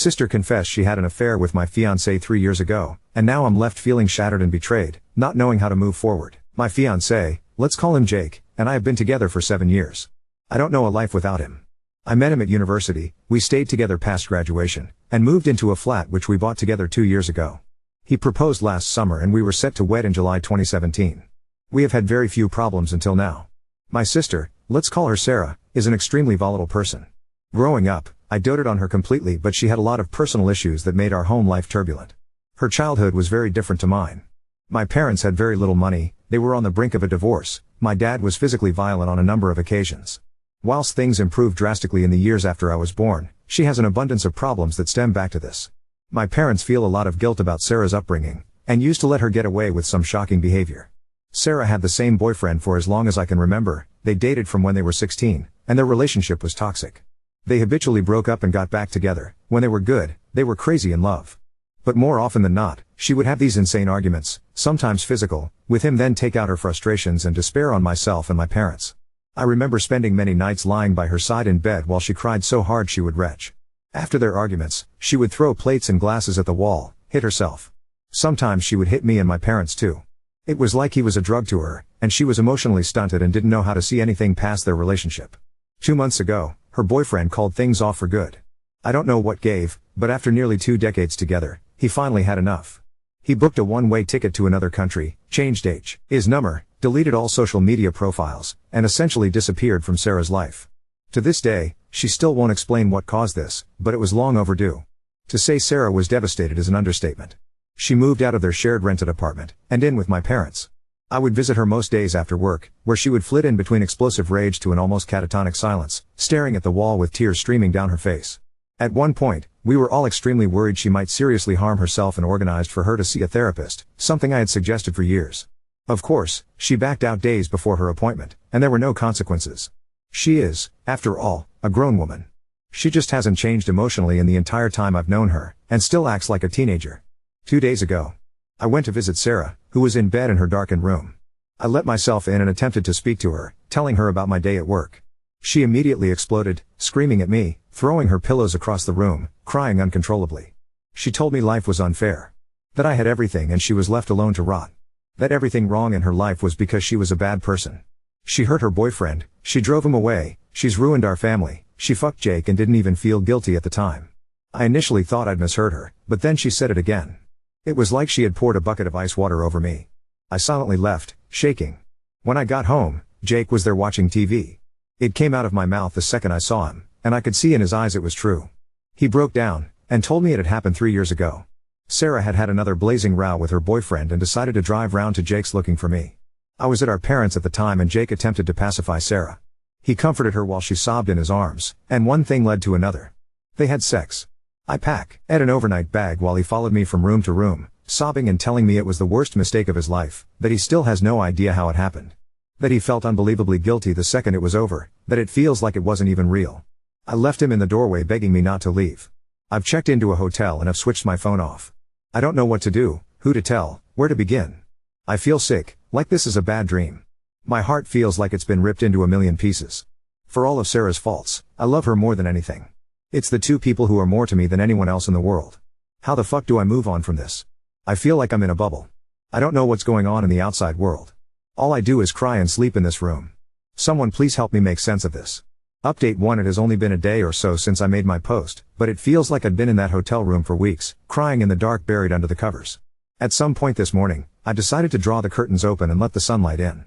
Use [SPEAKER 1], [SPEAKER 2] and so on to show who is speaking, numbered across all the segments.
[SPEAKER 1] sister confessed she had an affair with my fiancé 3 years ago, and now I'm left feeling shattered and betrayed, not knowing how to move forward. My fiancé, let's call him Jake, and I have been together for 7 years. I don't know a life without him. I met him at university, we stayed together past graduation, and moved into a flat which we bought together 2 years ago. He proposed last summer and we were set to wed in July 2017. We have had very few problems until now. My sister, let's call her Sarah, is an extremely volatile person. Growing up, I doted on her completely, but she had a lot of personal issues that made our home life turbulent. Her childhood was very different to mine. My parents had very little money, they were on the brink of a divorce, my dad was physically violent on a number of occasions. Whilst things improved drastically in the years after I was born, she has an abundance of problems that stem back to this. My parents feel a lot of guilt about Sarah's upbringing, and used to let her get away with some shocking behavior. Sarah had the same boyfriend for as long as I can remember, they dated from when they were 16, and their relationship was toxic. They habitually broke up and got back together. When they were good, they were crazy in love. But more often than not, she would have these insane arguments, sometimes physical, with him, then take out her frustrations and despair on myself and my parents. I remember spending many nights lying by her side in bed while she cried so hard she would retch. After their arguments, she would throw plates and glasses at the wall, hit herself. Sometimes she would hit me and my parents too. It was like he was a drug to her, and she was emotionally stunted and didn't know how to see anything past their relationship. 2 months ago, her boyfriend called things off for good. I don't know what gave, but after nearly 2 decades together, he finally had enough. He booked a one-way ticket to another country, changed his number, deleted all social media profiles, and essentially disappeared from Sarah's life. To this day, she still won't explain what caused this, but it was long overdue. To say Sarah was devastated is an understatement. She moved out of their shared rented apartment, and in with my parents. I would visit her most days after work, where she would flit in between explosive rage to an almost catatonic silence, staring at the wall with tears streaming down her face. At one point, we were all extremely worried she might seriously harm herself and organized for her to see a therapist, something I had suggested for years. Of course, she backed out days before her appointment, and there were no consequences. She is, after all, a grown woman. She just hasn't changed emotionally in the entire time I've known her, and still acts like a teenager. 2 days ago, I went to visit Sarah, who was in bed in her darkened room. I let myself in and attempted to speak to her, telling her about my day at work. She immediately exploded, screaming at me, throwing her pillows across the room, crying uncontrollably. She told me life was unfair. That I had everything and she was left alone to rot. That everything wrong in her life was because she was a bad person. She hurt her boyfriend, she drove him away, she's ruined our family, she fucked Jake and didn't even feel guilty at the time. I initially thought I'd misheard her, but then she said it again. It was like she had poured a bucket of ice water over me. I silently left, shaking. When I got home, Jake was there watching TV. It came out of my mouth the second I saw him, and I could see in his eyes it was true. He broke down, and told me it had happened 3 years ago. Sarah had had another blazing row with her boyfriend and decided to drive round to Jake's looking for me. I was at our parents' at the time and Jake attempted to pacify Sarah. He comforted her while she sobbed in his arms, and one thing led to another. They had sex. I packed an overnight bag while he followed me from room to room, sobbing and telling me it was the worst mistake of his life, that he still has no idea how it happened. That he felt unbelievably guilty the second it was over, that it feels like it wasn't even real. I left him in the doorway begging me not to leave. I've checked into a hotel and have switched my phone off. I don't know what to do, who to tell, where to begin. I feel sick, like this is a bad dream. My heart feels like it's been ripped into a million pieces. For all of Sarah's faults, I love her more than anything. It's the two people who are more to me than anyone else in the world. How the fuck do I move on from this? I feel like I'm in a bubble. I don't know what's going on in the outside world. All I do is cry and sleep in this room. Someone please help me make sense of this. Update 1: It has only been a day or so since I made my post, but it feels like I'd been in that hotel room for weeks, crying in the dark buried under the covers. At some point this morning, I decided to draw the curtains open and let the sunlight in.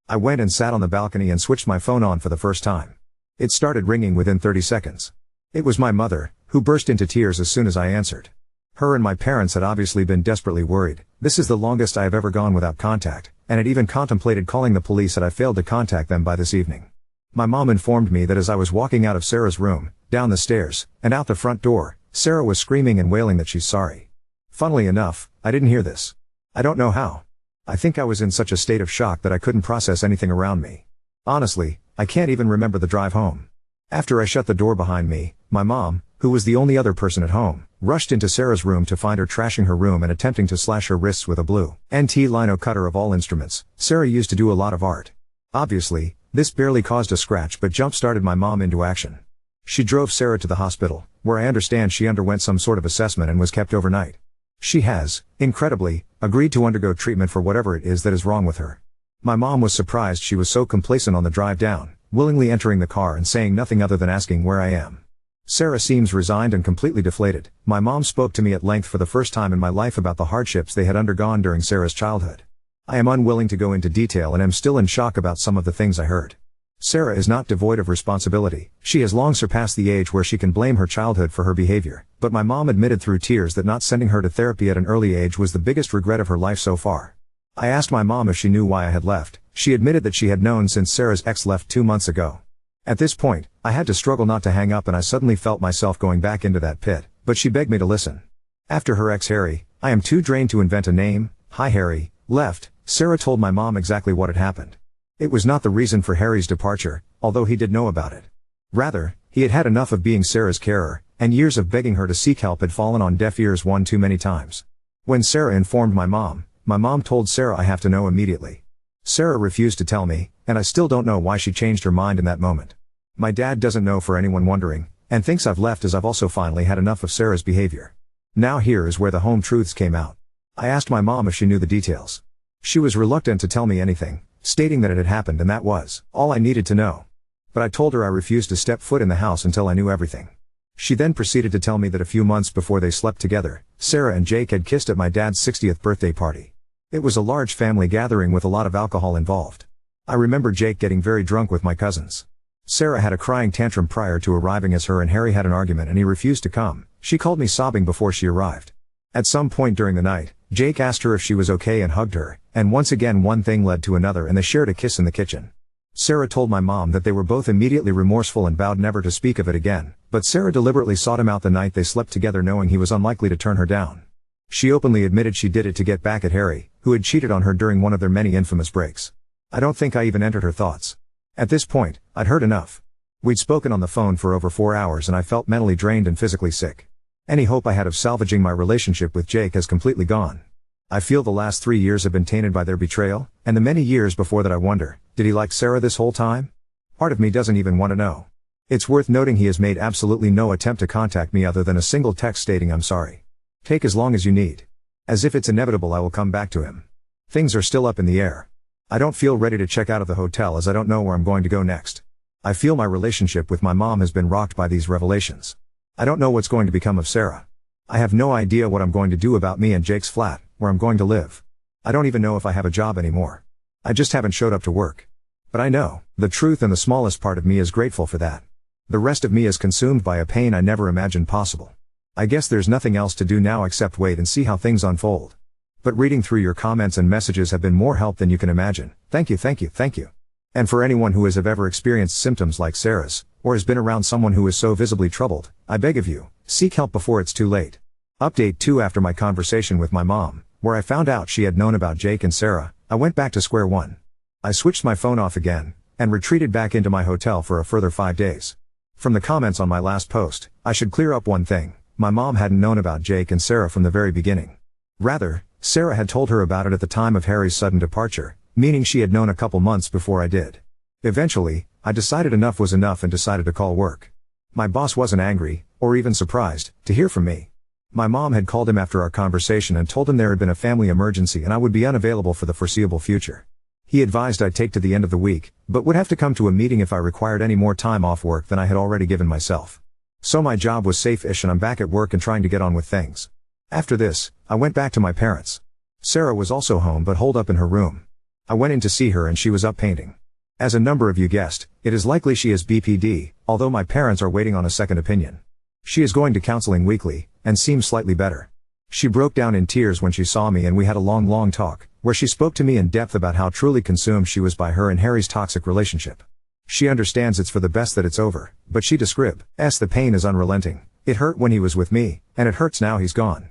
[SPEAKER 1] I went and sat on the balcony and switched my phone on for the first time. It started ringing within 30 seconds. It was my mother, who burst into tears as soon as I answered. Her and my parents had obviously been desperately worried. This is the longest I have ever gone without contact, and had even contemplated calling the police had I failed to contact them by this evening. My mom informed me that as I was walking out of Sarah's room, down the stairs, and out the front door, Sarah was screaming and wailing that she's sorry. Funnily enough, I didn't hear this. I don't know how. I think I was in such a state of shock that I couldn't process anything around me. Honestly, I can't even remember the drive home. After I shut the door behind me, my mom, who was the only other person at home, rushed into Sarah's room to find her trashing her room and attempting to slash her wrists with a blue NT lino cutter of all instruments. Sarah used to do a lot of art. Obviously, this barely caused a scratch but jump-started my mom into action. She drove Sarah to the hospital, where I understand she underwent some sort of assessment and was kept overnight. She has, incredibly, agreed to undergo treatment for whatever it is that is wrong with her. My mom was surprised she was so complacent on the drive down, willingly entering the car and saying nothing other than asking where I am. Sarah seems resigned and completely deflated. My mom spoke to me at length for the first time in my life about the hardships they had undergone during Sarah's childhood. I am unwilling to go into detail and am still in shock about some of the things I heard. Sarah is not devoid of responsibility. She has long surpassed the age where she can blame her childhood for her behavior, but my mom admitted through tears that not sending her to therapy at an early age was the biggest regret of her life so far. I asked my mom if she knew why I had left. She admitted that she had known since Sarah's ex left 2 months ago. At this point, I had to struggle not to hang up and I suddenly felt myself going back into that pit, but she begged me to listen. After her ex Harry, I am too drained to invent a name, hi Harry, left, Sarah told my mom exactly what had happened. It was not the reason for Harry's departure, although he did know about it. Rather, he had had enough of being Sarah's carer, and years of begging her to seek help had fallen on deaf ears one too many times. When Sarah informed my mom told Sarah I have to know immediately. Sarah refused to tell me, and I still don't know why she changed her mind in that moment. My dad doesn't know for anyone wondering, and thinks I've left as I've also finally had enough of Sarah's behavior. Now here is where the home truths came out. I asked my mom if she knew the details. She was reluctant to tell me anything, stating that it had happened and that was all I needed to know. But I told her I refused to step foot in the house until I knew everything. She then proceeded to tell me that a few months before they slept together, Sarah and Jake had kissed at my dad's 60th birthday party. It was a large family gathering with a lot of alcohol involved. I remember Jake getting very drunk with my cousins. Sarah had a crying tantrum prior to arriving as her and Harry had an argument and he refused to come. She called me sobbing before she arrived. At some point during the night, Jake asked her if she was okay and hugged her, and once again one thing led to another and they shared a kiss in the kitchen. Sarah told my mom that they were both immediately remorseful and vowed never to speak of it again, but Sarah deliberately sought him out the night they slept together knowing he was unlikely to turn her down. She openly admitted she did it to get back at Harry, who had cheated on her during one of their many infamous breaks. I don't think I even entered her thoughts. At this point, I'd heard enough. We'd spoken on the phone for over 4 hours and I felt mentally drained and physically sick. Any hope I had of salvaging my relationship with Jake has completely gone. I feel the last 3 years have been tainted by their betrayal, and the many years before that I wonder, did he like Sarah this whole time? Part of me doesn't even want to know. It's worth noting he has made absolutely no attempt to contact me other than a single text stating I'm sorry. Take as long as you need. As if it's inevitable I will come back to him. Things are still up in the air. I don't feel ready to check out of the hotel as I don't know where I'm going to go next. I feel my relationship with my mom has been rocked by these revelations. I don't know what's going to become of Sarah. I have no idea what I'm going to do about me and Jake's flat, where I'm going to live. I don't even know if I have a job anymore. I just haven't showed up to work. But I know, the truth and the smallest part of me is grateful for that. The rest of me is consumed by a pain I never imagined possible. I guess there's nothing else to do now except wait and see how things unfold. But reading through your comments and messages have been more help than you can imagine. Thank you, thank you, thank you. And for anyone who has ever experienced symptoms like Sarah's, or has been around someone who is so visibly troubled, I beg of you, seek help before it's too late. Update 2: After my conversation with my mom, where I found out she had known about Jake and Sarah, I went back to square one. I switched my phone off again, and retreated back into my hotel for a further 5 days. From the comments on my last post, I should clear up one thing: my mom hadn't known about Jake and Sarah from the very beginning. Rather, Sarah had told her about it at the time of Harry's sudden departure, meaning she had known a couple months before I did. Eventually, I decided enough was enough and decided to call work. My boss wasn't angry, or even surprised, to hear from me. My mom had called him after our conversation and told him there had been a family emergency and I would be unavailable for the foreseeable future. He advised I'd take to the end of the week, but would have to come to a meeting if I required any more time off work than I had already given myself. So my job was safe-ish and I'm back at work and trying to get on with things. After this, I went back to my parents. Sarah was also home but holed up in her room. I went in to see her and she was up painting. As a number of you guessed, it is likely she has BPD, although my parents are waiting on a second opinion. She is going to counseling weekly, and seems slightly better. She broke down in tears when she saw me and we had a long talk, where she spoke to me in depth about how truly consumed she was by her and Harry's toxic relationship. She understands it's for the best that it's over, but she describes the pain is unrelenting. It hurt when he was with me, and it hurts now he's gone.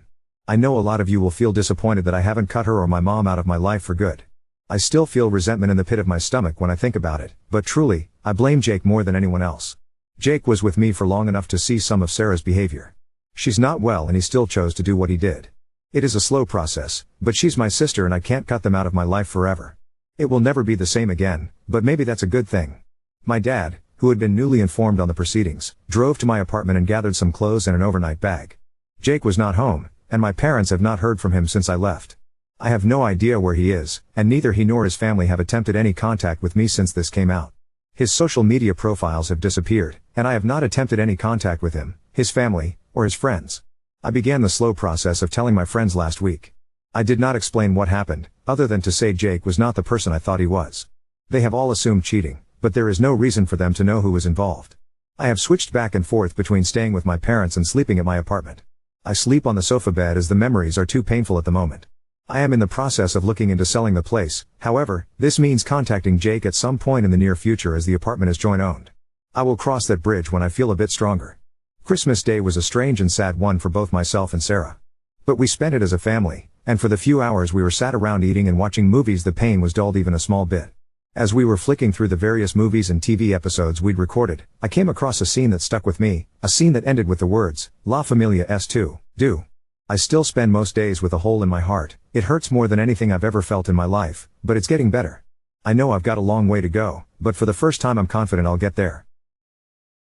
[SPEAKER 1] I know a lot of you will feel disappointed that I haven't cut her or my mom out of my life for good. I still feel resentment in the pit of my stomach when I think about it, but truly, I blame Jake more than anyone else. Jake was with me for long enough to see some of Sarah's behavior. She's not well and he still chose to do what he did. It is a slow process, but she's my sister and I can't cut them out of my life forever. It will never be the same again, but maybe that's a good thing. My dad, who had been newly informed on the proceedings, drove to my apartment and gathered some clothes and an overnight bag. Jake was not home, and my parents have not heard from him since I left. I have no idea where he is, and neither he nor his family have attempted any contact with me since this came out. His social media profiles have disappeared, and I have not attempted any contact with him, his family, or his friends. I began the slow process of telling my friends last week. I did not explain what happened, other than to say Jake was not the person I thought he was. They have all assumed cheating, but there is no reason for them to know who was involved. I have switched back and forth between staying with my parents and sleeping at my apartment. I sleep on the sofa bed as the memories are too painful at the moment. I am in the process of looking into selling the place, however, this means contacting Jake at some point in the near future as the apartment is joint owned. I will cross that bridge when I feel a bit stronger. Christmas Day was a strange and sad one for both myself and Sarah. But we spent it as a family, and for the few hours we were sat around eating and watching movies the pain was dulled even a small bit. As we were flicking through the various movies and TV episodes we'd recorded, I came across a scene that stuck with me, a scene that ended with the words, La Familia es tu, do. I still spend most days with a hole in my heart. It hurts more than anything I've ever felt in my life, but it's getting better. I know I've got a long way to go, but for the first time I'm confident I'll get there.